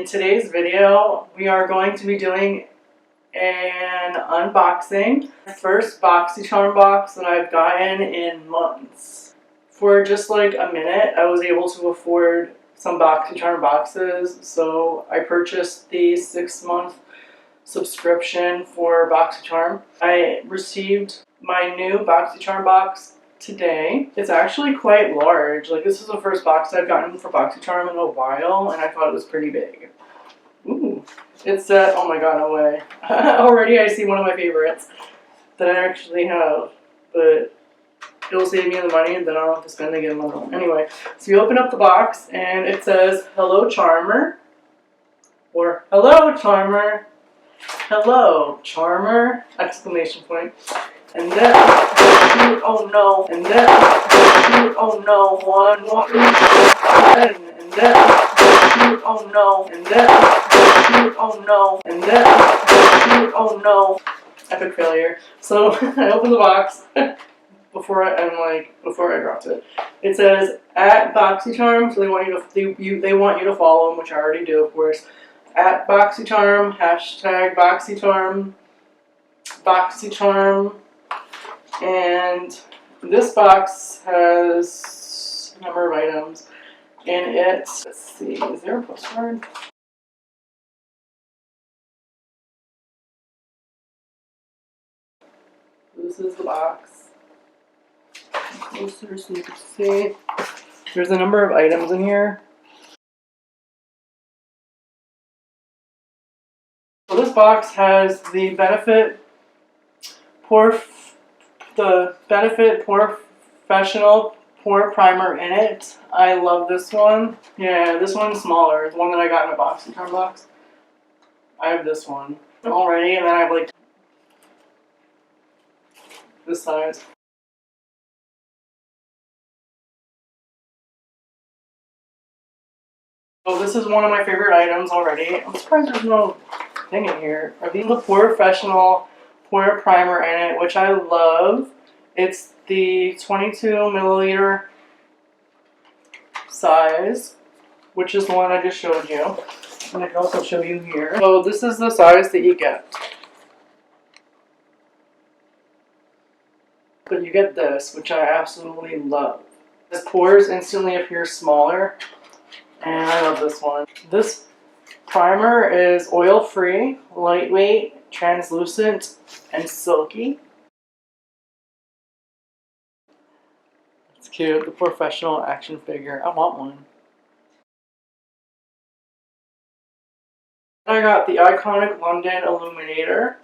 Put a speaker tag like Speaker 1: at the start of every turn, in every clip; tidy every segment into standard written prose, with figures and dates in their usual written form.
Speaker 1: today's video, we are going to be doing an unboxing. The first Boxycharm box that I've gotten in months. For just like a minute, I was able to afford some Boxycharm boxes, so I purchased the 6-month subscription for Boxycharm. I received my new Boxycharm box today. It's actually quite large. Like, this is the first box I've gotten for Boxycharm in a while, and I thought it was pretty big. Ooh. It's oh my god, no way. Already I see one of my favorites that I actually have, but it'll save me the money and then I don't have to spend again another one. Anyway, so you open up the box and it says, "Hello, Charmer," or "Hello, Charmer." "Hello, Charmer!" Exclamation point. And then, oh no, and then, oh no, and then, oh no, and then, oh no, and then, oh no. Epic failure. So I opened the box before I dropped it. It says at Boxycharm, so they want you to follow them, which I already do, of course. At Boxycharm, hashtag Boxycharm, Boxycharm. And this box has a number of items in it. Let's see, is there a postcard? This is the box. Closer so you can see. There's a number of items in here. So this box has the Benefit Professional Pore Primer in it. I love this one. Yeah, this one's smaller. The one that I got in a Boxycharm box. I have this one already, and then I have like this size. So this is one of my favorite items already. I'm surprised there's no thing in here. I think the Professional Pore Primer in it, which I love. It's the 22 milliliter size, which is the one I just showed you. And I can also show you here. So this is the size that you get. But you get this, which I absolutely love. The pores instantly appear smaller, and I love this one. This primer is oil-free, lightweight, translucent, and silky. It's cute, the professional action figure. I want one. I got the iconic London Illuminator.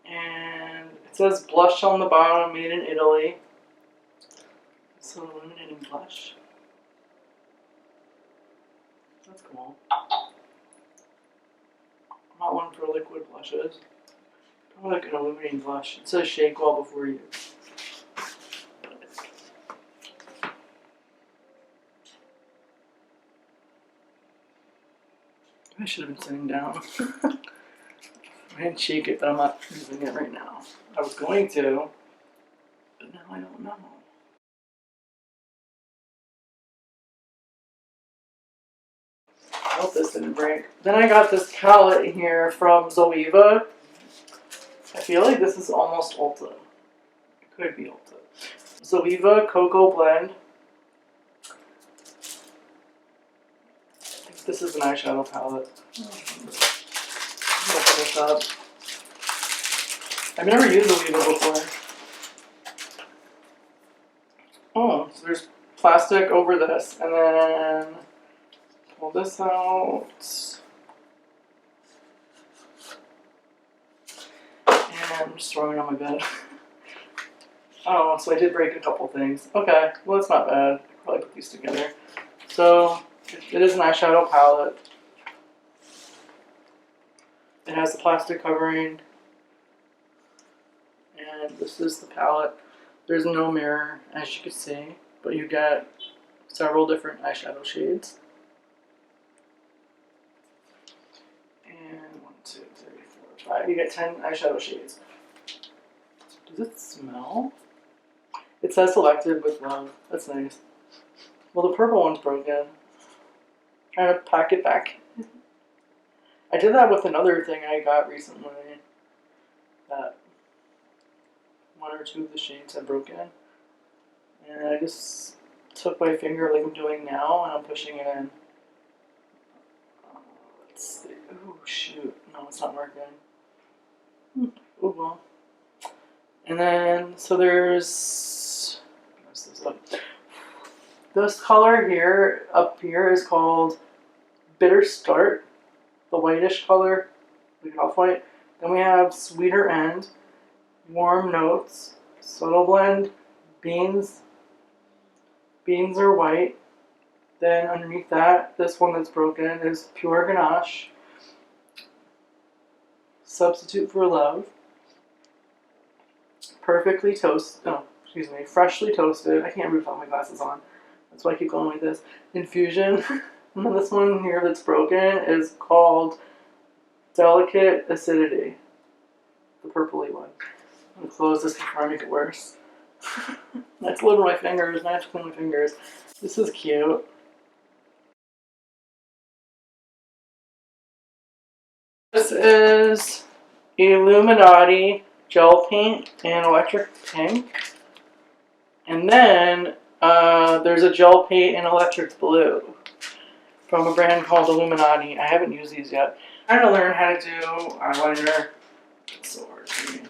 Speaker 1: And it says blush on the bottom, made in Italy. It's an illuminating blush. That's cool. I'm not one for liquid blushes. I like an illuminating blush. It says shake well before use. I should have been sitting down. I didn't shake it, but I'm not using it right now. I was going to, but now I don't know. I hope this didn't break. Then I got this palette here from Zoeva. I feel like this is almost Ulta. It could be Ulta. Zoeva Cocoa Blend. I think this is an eyeshadow palette. Open this up. I've never used Zoeva before. Oh, so there's plastic over this, and then pull this out. And I'm just throwing it on my bed. Oh, so I did break a couple things. Okay, well, it's not bad. I could probably put these together. So, it is an eyeshadow palette. It has the plastic covering. And this is the palette. There's no mirror, as you can see, but you get several different eyeshadow shades. And 1, 2, 3, 4, 5. You get 10 eyeshadow shades. Does it smell? It says selected with love. That's nice. Well, the purple one's broken. Trying to pack it back. I did that with another thing I got recently. That one or two of the shades had broken. And I just took my finger like I'm doing now and I'm pushing it in. Let's see. Oh, shoot. No, it's not working. Oh, well. And then, so there's... Mess this up. This color here, up here, is called Bitter Start. The whitish color, like off-white. Then we have Sweeter End, Warm Notes, Subtle Blend, Beans. Beans are white. Then underneath that, this one that's broken is Pure Ganache, Substitute for Love, Freshly Toasted. I can't read without my glasses on. That's why I keep going like this. Infusion. And then this one here that's broken is called Delicate Acidity. The purpley one. I'm going to close this before I make it worse. That's a little my fingers. I have to clean my fingers. This is cute. This is Illuminati Gel Paint in Electric Pink. And then there's a gel paint in Electric Blue from a brand called Illuminati. I haven't used these yet. I'm trying to learn how to do eyeliner. It's so hard for me.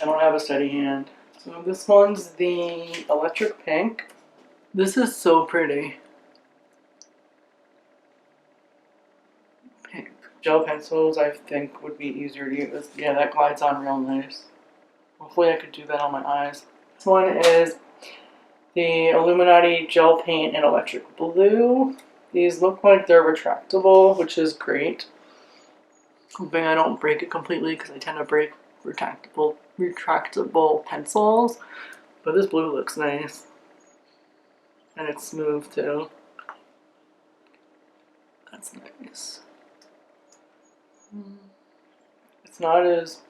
Speaker 1: I don't have a steady hand. So this one's the Electric Pink. This is so pretty. Pink. Gel pencils I think would be easier to use. Yeah, that glides on real nice. Hopefully I could do that on my eyes. This one is the Illuminati Gel Paint in Electric Blue. These look like they're retractable, which is great. Hoping I don't break it completely because I tend to break retractable pencils. But this blue looks nice. And it's smooth too. That's nice. It's not as...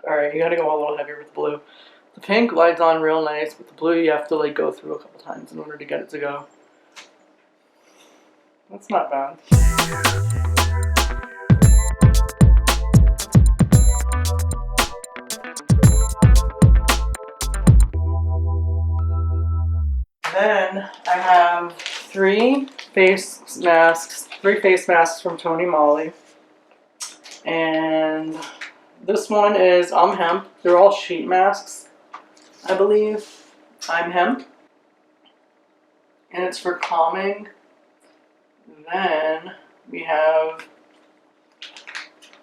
Speaker 1: Alright, you gotta go a little heavier with blue. The pink glides on real nice. With the blue, you have to like go through a couple times in order to get it to go. That's not bad. Then I have three face masks from Tony Moly. And this one is Hemp. They're all sheet masks, I believe. I'm Hemp. And it's for calming. Then we have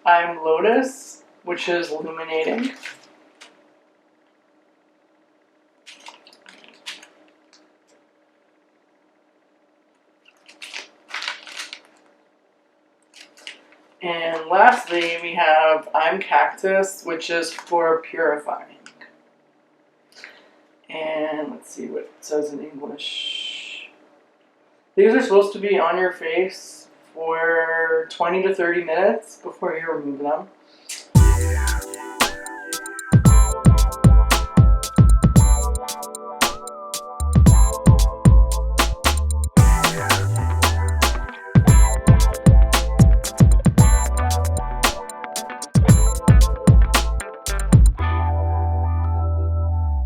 Speaker 1: I'm Lotus, which is illuminating. And lastly, we have I'm Cactus, which is for purifying. And let's see what it says in English. These are supposed to be on your face for 20 to 30 minutes before you remove them.